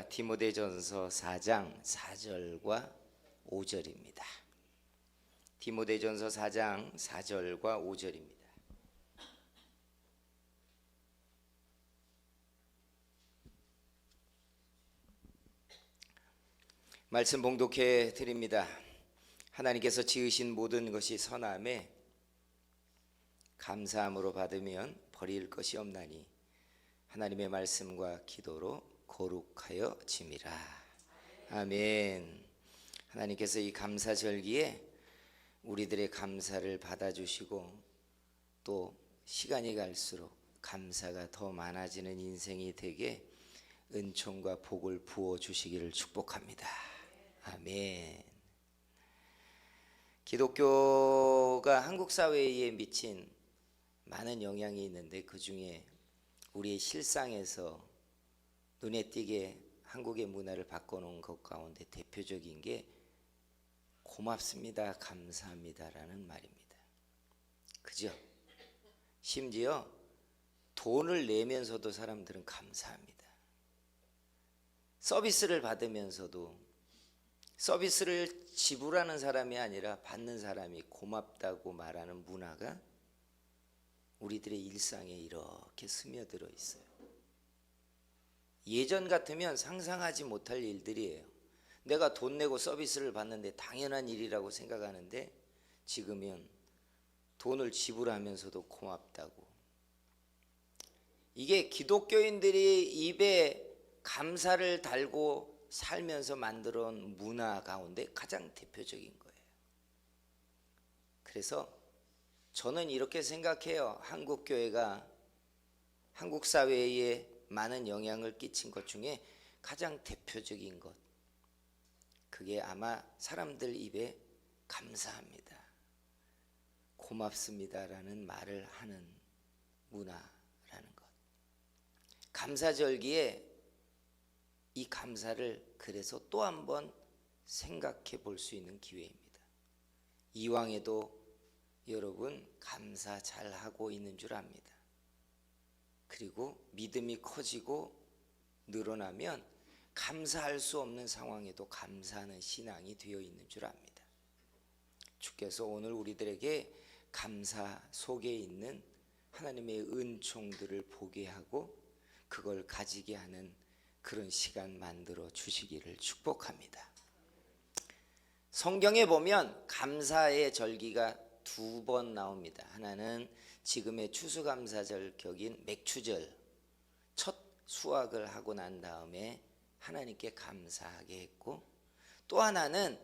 디모데전서 4장 4절과 5절입니다. 디모데전서 4장 4절과 5절입니다. 말씀 봉독해 드립니다. 하나님께서 지으신 모든 것이 선함에 감사함으로 받으면 버릴 것이 없나니 하나님의 말씀과 기도로 거룩하여 짐이라. 아멘. 하나님께서 이 감사절기에 우리들의 감사를 받아주시고 또 시간이 갈수록 감사가 더 많아지는 인생이 되게 은총과 복을 부어주시기를 축복합니다. 아멘. 기독교가 한국 사회에 미친 많은 영향이 있는데 그 중에 우리의 실상에서 눈에 띄게 한국의 문화를 바꿔놓은 것 가운데 대표적인 게 고맙습니다, 감사합니다라는 말입니다. 그죠? 심지어 돈을 내면서도 사람들은 감사합니다. 서비스를 받으면서도 서비스를 지불하는 사람이 아니라 받는 사람이 고맙다고 말하는 문화가 우리들의 일상에 이렇게 스며들어 있어요. 예전 같으면 상상하지 못할 일들이에요. 내가 돈 내고 서비스를 받는데 당연한 일이라고 생각하는데 지금은 돈을 지불하면서도 고맙다고. 이게 기독교인들이 입에 감사를 달고 살면서 만들어 온 문화 가운데 가장 대표적인 거예요. 그래서 저는 이렇게 생각해요. 한국 교회가 한국 사회에 많은 영향을 끼친 것 중에 가장 대표적인 것, 그게 아마 사람들 입에 감사합니다, 고맙습니다라는 말을 하는 문화라는 것. 감사절기에 이 감사를 그래서 또 한 번 생각해 볼 수 있는 기회입니다. 이왕에도 여러분 감사 잘 하고 있는 줄 압니다. 그리고 믿음이 커지고 늘어나면 감사할 수 없는 상황에도 감사하는 신앙이 되어 있는 줄 압니다. 주께서 오늘 우리들에게 감사 속에 있는 하나님의 은총들을 보게 하고 그걸 가지게 하는 그런 시간 만들어 주시기를 축복합니다. 성경에 보면 감사의 절기가 두 번 나옵니다. 하나는 지금의 추수감사절 격인 맥추절, 첫 수확을 하고 난 다음에 하나님께 감사하게 했고, 또 하나는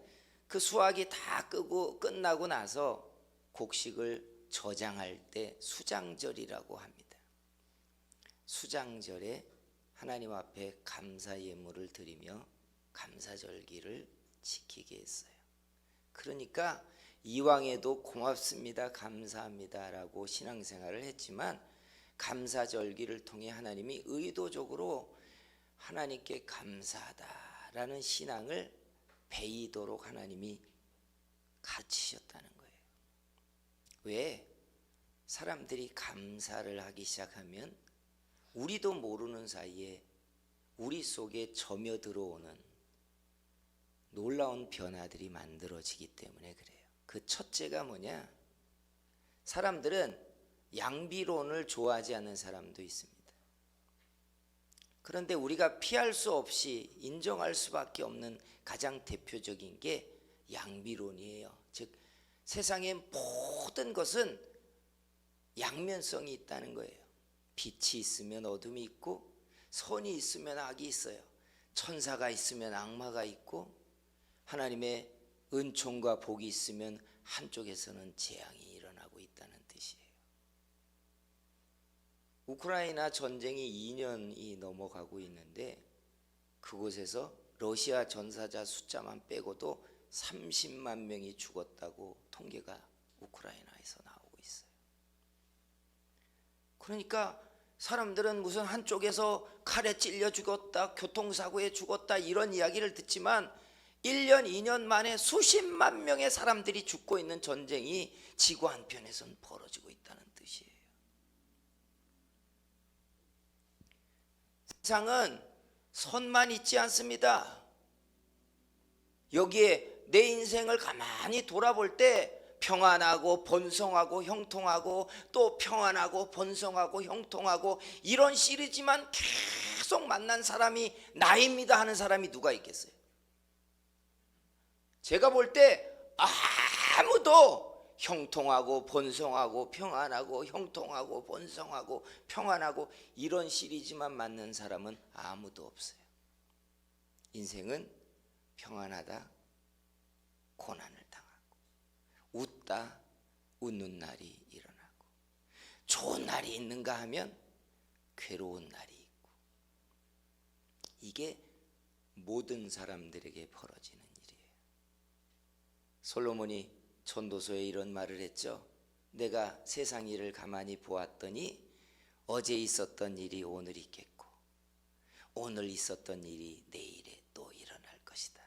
그 수확이 다 끝나고 나서 곡식을 저장할 때 수장절이라고 합니다. 수장절에 하나님 앞에 감사 예물을 드리며 감사절기를 지키게 했어요. 그러니까 이왕에도 고맙습니다, 감사합니다라고 신앙생활을 했지만 감사절기를 통해 하나님이 의도적으로 하나님께 감사하다라는 신앙을 배이도록 하나님이 가르치셨다는 거예요. 왜? 사람들이 감사를 하기 시작하면 우리도 모르는 사이에 우리 속에 점여 들어오는 놀라운 변화들이 만들어지기 때문에 그래요. 그 첫째가 뭐냐? 사람들은 양비론을 좋아하지 않는 사람도 있습니다. 그런데 우리가 피할 수 없이 인정할 수밖에 없는 가장 대표적인 게 양비론이에요. 즉 세상의 모든 것은 양면성이 있다는 거예요. 빛이 있으면 어둠이 있고 선이 있으면 악이 있어요. 천사가 있으면 악마가 있고 하나님의 은총과 복이 있으면 한쪽에서는 재앙이 일어나고 있다는 뜻이에요. 우크라이나 전쟁이 2년이 넘어가고 있는데 그곳에서 러시아 전사자 숫자만 빼고도 30만 명이 죽었다고 통계가 우크라이나에서 나오고 있어요. 그러니까 사람들은 무슨 한쪽에서 칼에 찔려 죽었다, 교통사고에 죽었다 이런 이야기를 듣지만 1년, 2년 만에 수십만 명의 사람들이 죽고 있는 전쟁이 지구 한편에선 벌어지고 있다는 뜻이에요. 세상은 선만 있지 않습니다. 여기에 내 인생을 가만히 돌아볼 때 평안하고 번성하고 형통하고 또 평안하고 번성하고 형통하고 이런 시리즈만 계속 만난 사람이 나입니다 하는 사람이 누가 있겠어요? 제가 볼 때 아무도 형통하고 번성하고 평안하고 형통하고 번성하고 평안하고 이런 시리즈만 맞는 사람은 아무도 없어요. 인생은 평안하다 고난을 당하고 웃다 웃는 날이 일어나고 좋은 날이 있는가 하면 괴로운 날이 있고 이게 모든 사람들에게 벌어지는 일이에요. 솔로몬이 전도서에 이런 말을 했죠. 내가 세상 일을 가만히 보았더니 어제 있었던 일이 오늘 있겠고 오늘 있었던 일이 내일에 또 일어날 것이다.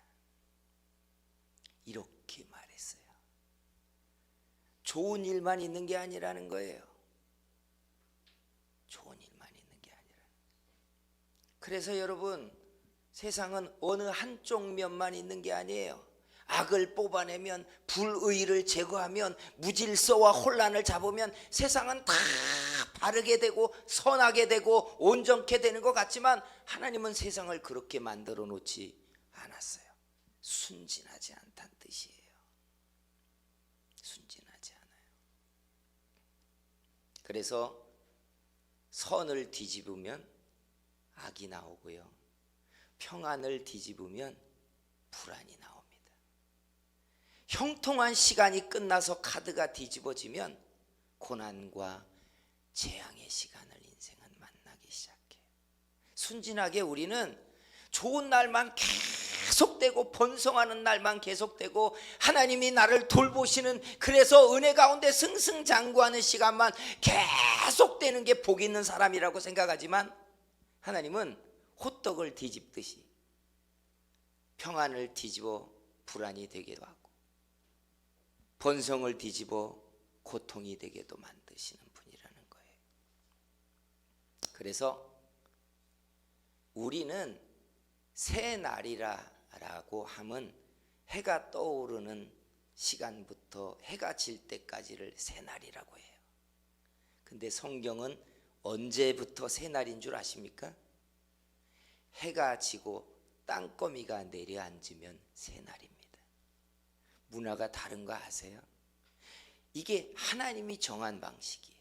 이렇게 말했어요. 좋은 일만 있는 게 아니라는 거예요. 좋은 일만 있는 게 아니라. 그래서 여러분 세상은 어느 한쪽 면만 있는 게 아니에요. 악을 뽑아내면 불의를 제거하면 무질서와 혼란을 잡으면 세상은 다 바르게 되고 선하게 되고 온전케 되는 것 같지만 하나님은 세상을 그렇게 만들어 놓지 않았어요. 순진하지 않다는 뜻이에요. 순진하지 않아요. 그래서 선을 뒤집으면 악이 나오고요. 평안을 뒤집으면 불안이 나옵니다. 형통한 시간이 끝나서 카드가 뒤집어지면 고난과 재앙의 시간을 인생은 만나기 시작해요. 순진하게 우리는 좋은 날만 계속되고 번성하는 날만 계속되고 하나님이 나를 돌보시는 그래서 은혜 가운데 승승장구하는 시간만 계속되는 게 복 있는 사람이라고 생각하지만 하나님은 호떡을 뒤집듯이 평안을 뒤집어 불안이 되기도 하고 번성을 뒤집어 고통이 되게도 만드시는 분이라는 거예요. 그래서 우리는 새 날이라고 하면 해가 떠오르는 시간부터 해가 질 때까지를 새 날이라고 해요. 근데 성경은 언제부터 새 날인 줄 아십니까? 해가 지고 땅거미가 내려앉으면 새 날입니다. 문화가 다른 거 아세요? 이게 하나님이 정한 방식이에요.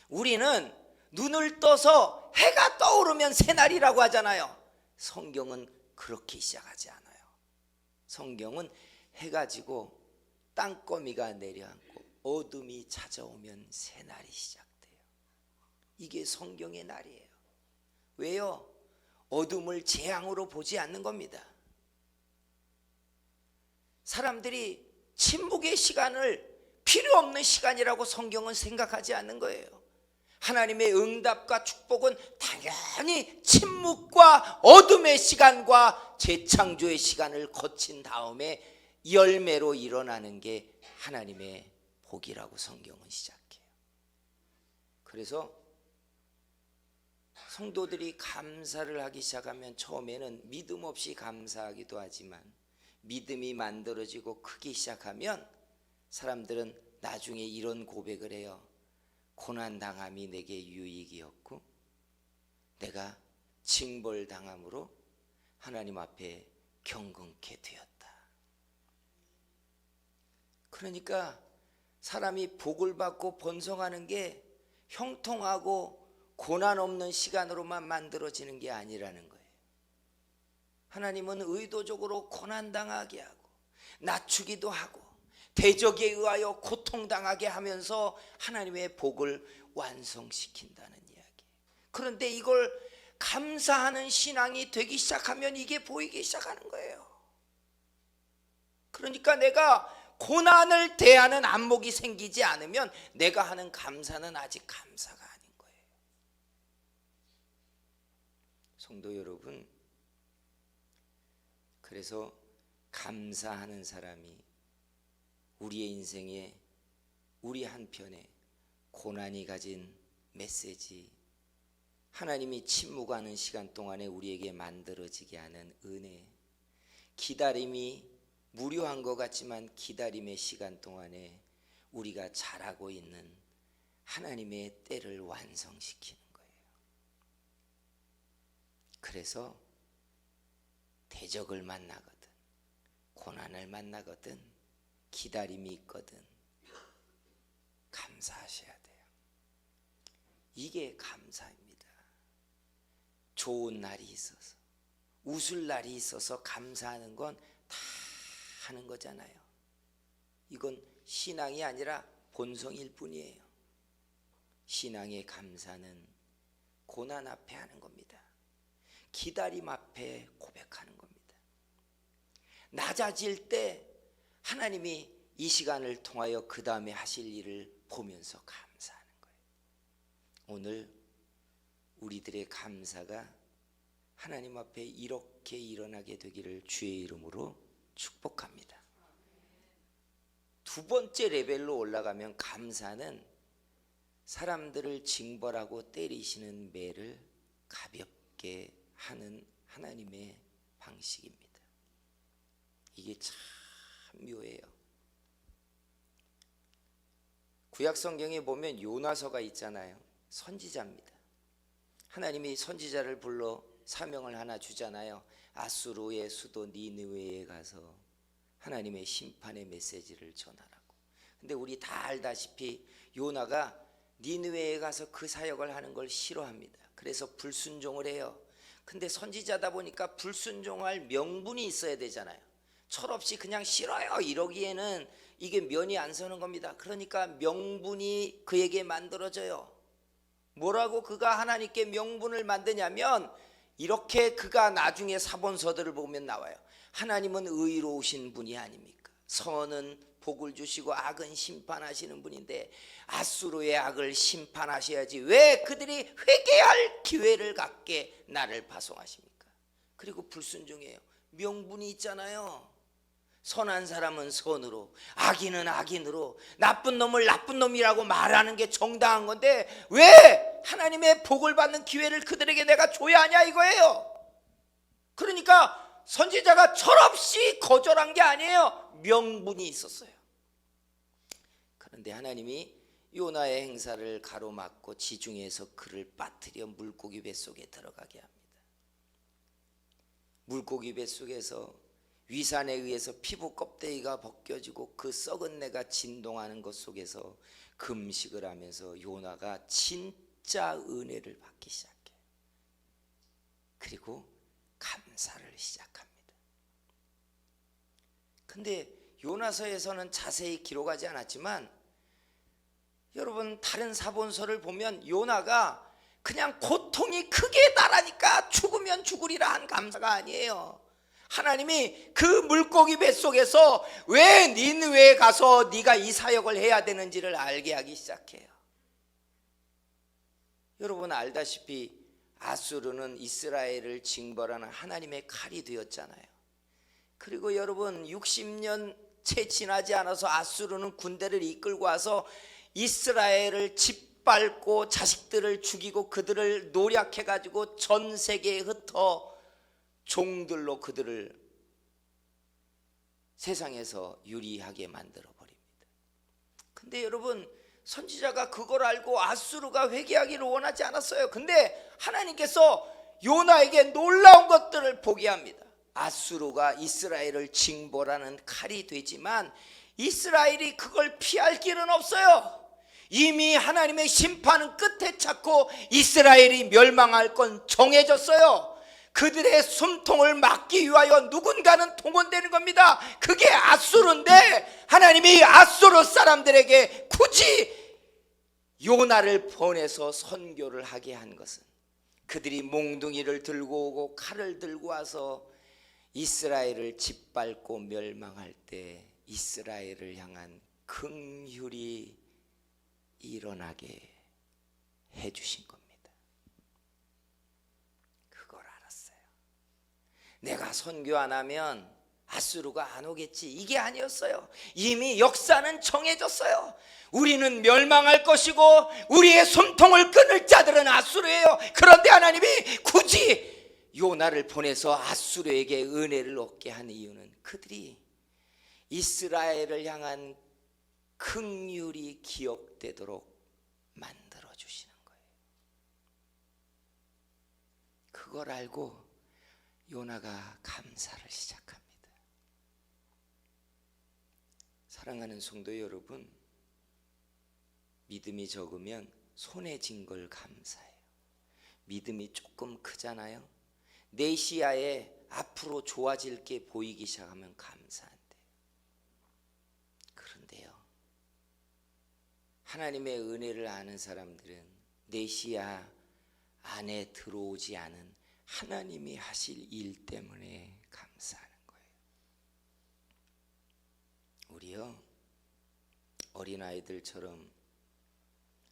우리는 눈을 떠서 해가 떠오르면 새날이라고 하잖아요. 성경은 그렇게 시작하지 않아요. 성경은 해가 지고 땅거미가 내려앉고 어둠이 찾아오면 새날이 시작돼요. 이게 성경의 날이에요. 왜요? 어둠을 재앙으로 보지 않는 겁니다. 사람들이 침묵의 시간을 필요 없는 시간이라고 성경은 생각하지 않는 거예요. 하나님의 응답과 축복은 당연히 침묵과 어둠의 시간과 재창조의 시간을 거친 다음에 열매로 일어나는 게 하나님의 복이라고 성경은 시작해요. 그래서 성도들이 감사를 하기 시작하면 처음에는 믿음 없이 감사하기도 하지만 믿음이 만들어지고 크기 시작하면 사람들은 나중에 이런 고백을 해요. 고난당함이 내게 유익이었고 내가 징벌당함으로 하나님 앞에 경건케 되었다. 그러니까 사람이 복을 받고 번성하는 게 형통하고 고난 없는 시간으로만 만들어지는 게 아니라는 거예요. 하나님은 의도적으로 고난당하게 하고 낮추기도 하고 대적에 의하여 고통당하게 하면서 하나님의 복을 완성시킨다는 이야기. 그런데 이걸 감사하는 신앙이 되기 시작하면 이게 보이기 시작하는 거예요. 그러니까 내가 고난을 대하는 안목이 생기지 않으면 내가 하는 감사는 아직 감사가 아닌 거예요. 성도 여러분, 그래서 감사하는 사람이 우리의 인생에 우리 한편에 고난이 가진 메시지, 하나님이 침묵하는 시간 동안에 우리에게 만들어지게 하는 은혜, 기다림이 무료한 것 같지만 기다림의 시간 동안에 우리가 잘하고 있는 하나님의 때를 완성시키는 거예요. 그래서 대적을 만나거든, 고난을 만나거든, 기다림이 있거든 감사하셔야 돼요. 이게 감사입니다. 좋은 날이 있어서, 웃을 날이 있어서 감사하는 건 다 하는 거잖아요. 이건 신앙이 아니라 본성일 뿐이에요. 신앙의 감사는 고난 앞에 하는 겁니다. 기다림 앞에 고백하는 겁니다. 낮아질 때 하나님이 이 시간을 통하여 그 다음에 하실 일을 보면서 감사하는 거예요. 오늘 우리들의 감사가 하나님 앞에 이렇게 일어나게 되기를 주의 이름으로 축복합니다. 두 번째 레벨로 올라가면 감사는 사람들을 징벌하고 때리시는 매를 가볍게 하는 하나님의 방식입니다. 이게 참 묘해요. 구약 성경에 보면 요나서가 있잖아요. 선지자입니다. 하나님이 선지자를 불러 사명을 하나 주잖아요. 아수르의 수도 니느웨에 가서 하나님의 심판의 메시지를 전하라고. 근데 우리 다 알다시피 요나가 니느웨에 가서 그 사역을 하는 걸 싫어합니다. 그래서 불순종을 해요. 근데 선지자다 보니까 불순종할 명분이 있어야 되잖아요. 철없이 그냥 싫어요 이러기에는 이게 면이 안 서는 겁니다. 그러니까 명분이 그에게 만들어져요. 뭐라고 그가 하나님께 명분을 만드냐면 이렇게 그가 나중에 사본서들을 보면 나와요. 하나님은 의로우신 분이 아닙니까? 선은 복을 주시고 악은 심판하시는 분인데 아수르의 악을 심판하셔야지 왜 그들이 회개할 기회를 갖게 나를 파송하십니까? 그리고 불순종해요. 명분이 있잖아요. 선한 사람은 선으로, 악인은 악인으로, 나쁜 놈을 나쁜 놈이라고 말하는 게 정당한 건데 왜 하나님의 복을 받는 기회를 그들에게 내가 줘야 하냐 이거예요. 그러니까 선지자가 철없이 거절한 게 아니에요. 명분이 있었어요. 그런데 하나님이 요나의 행사를 가로막고 지중해에서 그를 빠뜨려 물고기 뱃속에 들어가게 합니다. 물고기 뱃속에서 위산에 의해서 피부 껍데기가 벗겨지고 그 썩은 내가 진동하는 것 속에서 금식을 하면서 요나가 진짜 은혜를 받기 시작해요. 그리고 감사를 시작합니다. 근데 요나서에서는 자세히 기록하지 않았지만 여러분 다른 사본서를 보면 요나가 그냥 고통이 크게 달하니까 죽으면 죽으리라 한 감사가 아니에요. 하나님이 그 물고기 뱃속에서 왜 니느웨에 가서 네가 이 사역을 해야 되는지를 알게 하기 시작해요. 여러분 알다시피 아수르는 이스라엘을 징벌하는 하나님의 칼이 되었잖아요. 그리고 여러분 60년 채 지나지 않아서 아수르는 군대를 이끌고 와서 이스라엘을 짓밟고 자식들을 죽이고 그들을 노략해가지고 전 세계에 흩어 종들로 그들을 세상에서 유리하게 만들어 버립니다. 근데 여러분 선지자가 그걸 알고 아수르가 회개하기를 원하지 않았어요. 근데 하나님께서 요나에게 놀라운 것들을 보게 합니다. 아수르가 이스라엘을 징벌하는 칼이 되지만 이스라엘이 그걸 피할 길은 없어요. 이미 하나님의 심판은 끝에 찼고 이스라엘이 멸망할 건 정해졌어요. 그들의 숨통을 막기 위하여 누군가는 동원되는 겁니다. 그게 아수르인데 하나님이 아수르 사람들에게 굳이 요나를 보내서 선교를 하게 한 것은 그들이 몽둥이를 들고 오고 칼을 들고 와서 이스라엘을 짓밟고 멸망할 때 이스라엘을 향한 긍휼이 일어나게 해주신 겁니다. 그걸 알았어요. 내가 선교 안 하면 아수르가 안 오겠지, 이게 아니었어요. 이미 역사는 정해졌어요. 우리는 멸망할 것이고 우리의 숨통을 끊을 자들은 아수르예요. 그런데 하나님이 굳이 요나를 보내서 아수르에게 은혜를 얻게 한 이유는 그들이 이스라엘을 향한 긍휼이 기억되도록 만들어 주시는 거예요. 그걸 알고 요나가 감사를 시작합니다. 사랑하는 성도 여러분, 믿음이 적으면 손에 쥔 걸 감사해요. 믿음이 조금 크잖아요. 내 시야에 앞으로 좋아질 게 보이기 시작하면 감사한대요. 그런데요, 하나님의 은혜를 아는 사람들은 내 시야 안에 들어오지 않은 하나님이 하실 일 때문에 감사하는 거예요. 우리요, 어린아이들처럼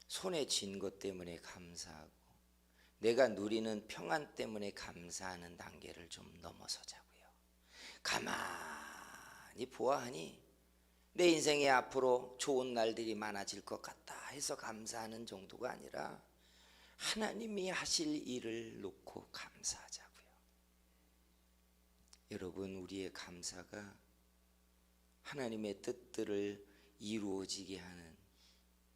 손에 쥔 것 때문에 감사하고 내가 누리는 평안 때문에 감사하는 단계를 좀 넘어서자고요. 가만히 보아하니 내 인생에 앞으로 좋은 날들이 많아질 것 같다 해서 감사하는 정도가 아니라 하나님이 하실 일을 놓고 감사하자고요. 여러분, 우리의 감사가 하나님의 뜻들을 이루어지게 하는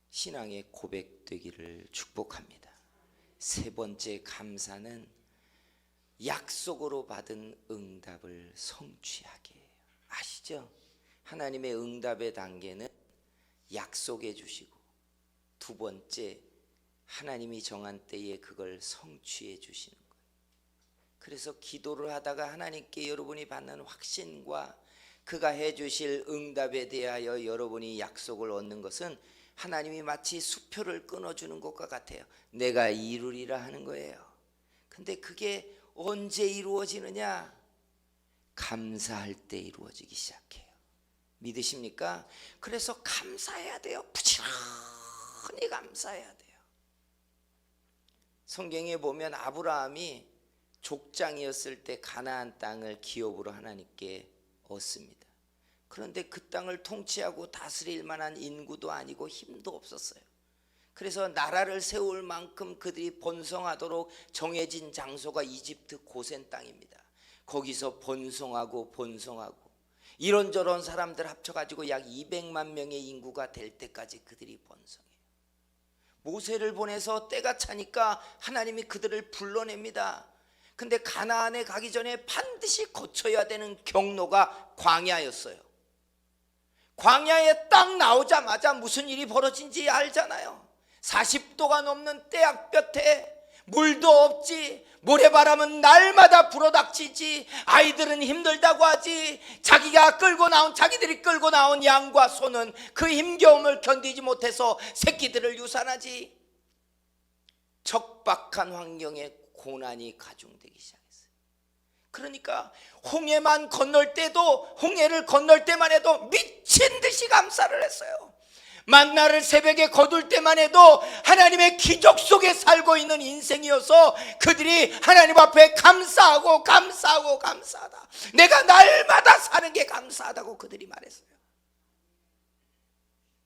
신앙의 고백되기를 축복합니다. 세 번째 감사는 약속으로 받은 응답을 성취하게 해요. 아시죠? 하나님의 응답의 단계는 약속해 주시고, 두 번째 하나님이 정한 때에 그걸 성취해 주시는 거예요. 그래서 기도를 하다가 하나님께 여러분이 받는 확신과 그가 해 주실 응답에 대하여 여러분이 약속을 얻는 것은 하나님이 마치 수표를 끊어주는 것과 같아요. 내가 이루리라 하는 거예요. 근데 그게 언제 이루어지느냐? 감사할 때 이루어지기 시작해요. 믿으십니까? 그래서 감사해야 돼요. 부지런히 감사해야 돼요. 성경에 보면 아브라함이 족장이었을 때 가나안 땅을 기업으로 하나님께 얻습니다. 그런데 그 땅을 통치하고 다스릴 만한 인구도 아니고 힘도 없었어요. 그래서 나라를 세울 만큼 그들이 번성하도록 정해진 장소가 이집트 고센 땅입니다. 거기서 번성하고 이런저런 사람들 합쳐가지고 약 200만 명의 인구가 될 때까지 그들이 번성해요. 모세를 보내서 때가 차니까 하나님이 그들을 불러냅니다. 근데 가나안에 가기 전에 반드시 거쳐야 되는 경로가 광야였어요. 광야에 딱 나오자마자 무슨 일이 벌어진지 알잖아요. 40도가 넘는 떼약볕에 물도 없지, 모래바람은 날마다 불어닥치지, 아이들은 힘들다고 하지, 자기들이 끌고 나온 양과 소는 그 힘겨움을 견디지 못해서 새끼들을 유산하지. 척박한 환경에 고난이 가중되기 시작했어요. 그러니까 홍해를 건널 때만 해도 미친 듯이 감사를 했어요. 만나를 새벽에 거둘 때만 해도 하나님의 기적 속에 살고 있는 인생이어서 그들이 하나님 앞에 감사하다. 내가 날마다 사는 게 감사하다고 그들이 말했어요.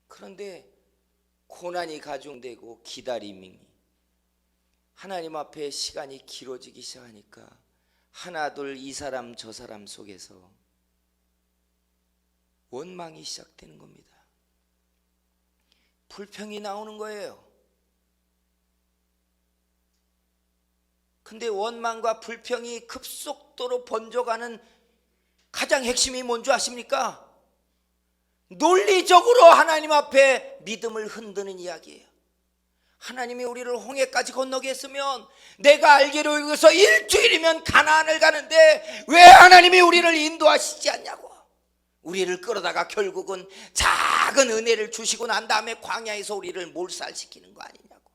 그런데 고난이 가중되고 기다림이 하나님 앞에 시간이 길어지기 시작하니까 하나둘 이 사람 저 사람 속에서 원망이 시작되는 겁니다. 불평이 나오는 거예요. 근데 원망과 불평이 급속도로 번져가는 가장 핵심이 뭔지 아십니까? 논리적으로 하나님 앞에 믿음을 흔드는 이야기예요. 하나님이 우리를 홍해까지 건너게 했으면 내가 알기로 여기서 일주일이면 가나안을 가는데 왜 하나님이 우리를 인도하시지 않냐고. 우리를 끌어다가 결국은 작은 은혜를 주시고 난 다음에 광야에서 우리를 몰살시키는 거 아니냐고.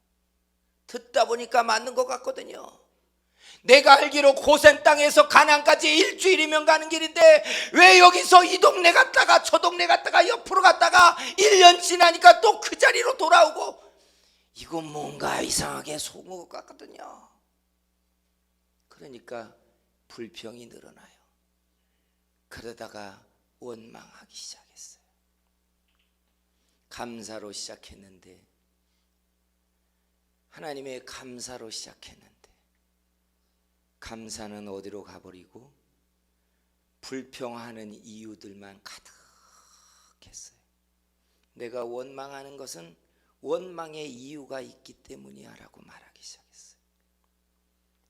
듣다 보니까 맞는 것 같거든요. 내가 알기로 고센 땅에서 가나안까지 일주일이면 가는 길인데 왜 여기서 이 동네 갔다가 저 동네 갔다가 옆으로 갔다가 1년 지나니까 또 그 자리로 돌아오고, 이건 뭔가 이상하게 속은 것 같거든요. 그러니까 불평이 늘어나요. 그러다가 원망하기 시작했어요. 감사로 시작했는데, 하나님의 감사로 시작했는데 감사는 어디로 가버리고 불평하는 이유들만 가득했어요. 내가 원망하는 것은 원망의 이유가 있기 때문이야 라고 말하기 시작했어요.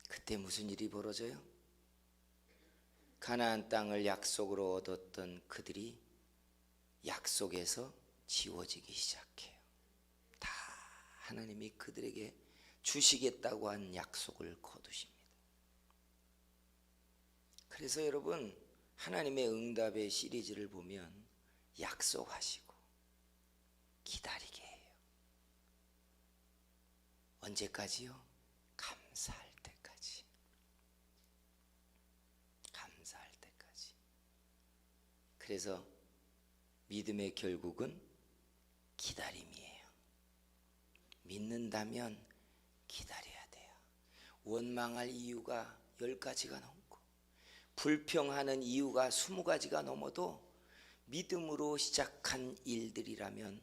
그때 무슨 일이 벌어져요? 가나안 땅을 약속으로 얻었던 그들이 약속에서 지워지기 시작해요. 다 하나님이 그들에게 주시겠다고 한 약속을 거두십니다. 그래서 여러분, 하나님의 응답의 시리즈를 보면 약속하시고 기다리게 해요. 언제까지요? 감사할 때까지. 감사할 때까지. 그래서 믿음의 결국은 기다림이에요. 믿는다면 기다려야 돼요. 원망할 이유가 10가지가 넘고 불평하는 이유가 20가지가 넘어도 믿음으로 시작한 일들이라면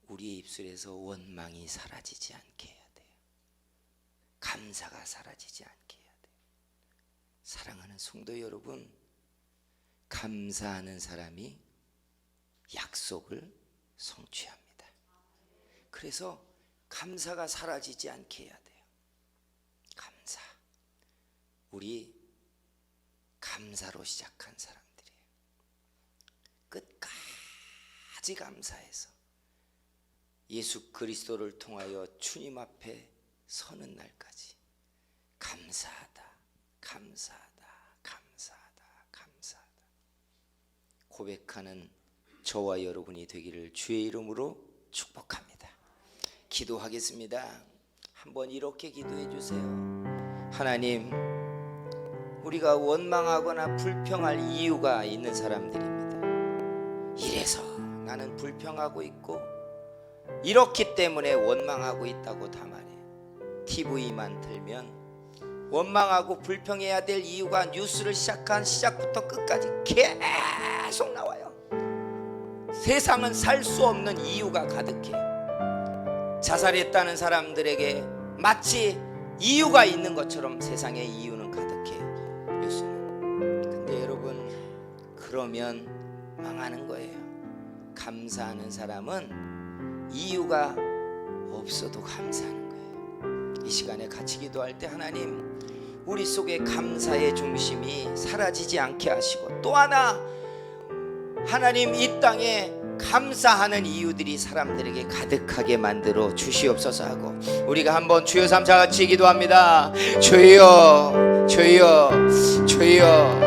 우리의 입술에서 원망이 사라지지 않게 해야 돼요. 감사가 사라지지 않게 해야 돼요. 사랑하는 성도 여러분, 감사하는 사람이 약속을 성취합니다. 그래서 감사가 사라지지 않게 해야 돼요. 감사. 우리 감사로 시작한 사람들이에요. 끝까지 감사해서 예수 그리스도를 통하여 주님 앞에 서는 날까지 감사하다, 감사하다, 감사하다, 감사하다 고백하는 저와 여러분이 되기를 주의 이름으로 축복합니다. 기도하겠습니다. 한번 이렇게 기도해 주세요. 하나님, 우리가 원망하거나 불평할 이유가 있는 사람들입니다. 이래서 나는 불평하고 있고 이렇기 때문에 원망하고 있다고 다 말해요. TV만 들면 원망하고 불평해야 될 이유가 뉴스를 시작한 시작부터 끝까지 계속 나와요. 세상은 살 수 없는 이유가 가득해요. 자살했다는 사람들에게 마치 이유가 있는 것처럼 세상에 이유는 가득해요. 뉴스는. 근데 여러분, 그러면 망하는 거예요. 감사하는 사람은 이유가 없어도 감사하는 거예요. 이 시간에 같이 기도할 때 하나님, 우리 속에 감사의 중심이 사라지지 않게 하시고, 또 하나 하나님, 이 땅에 감사하는 이유들이 사람들에게 가득하게 만들어 주시옵소서 하고 우리가 한번 주여 삼자 같이 기도합니다. 주여, 주여, 주여.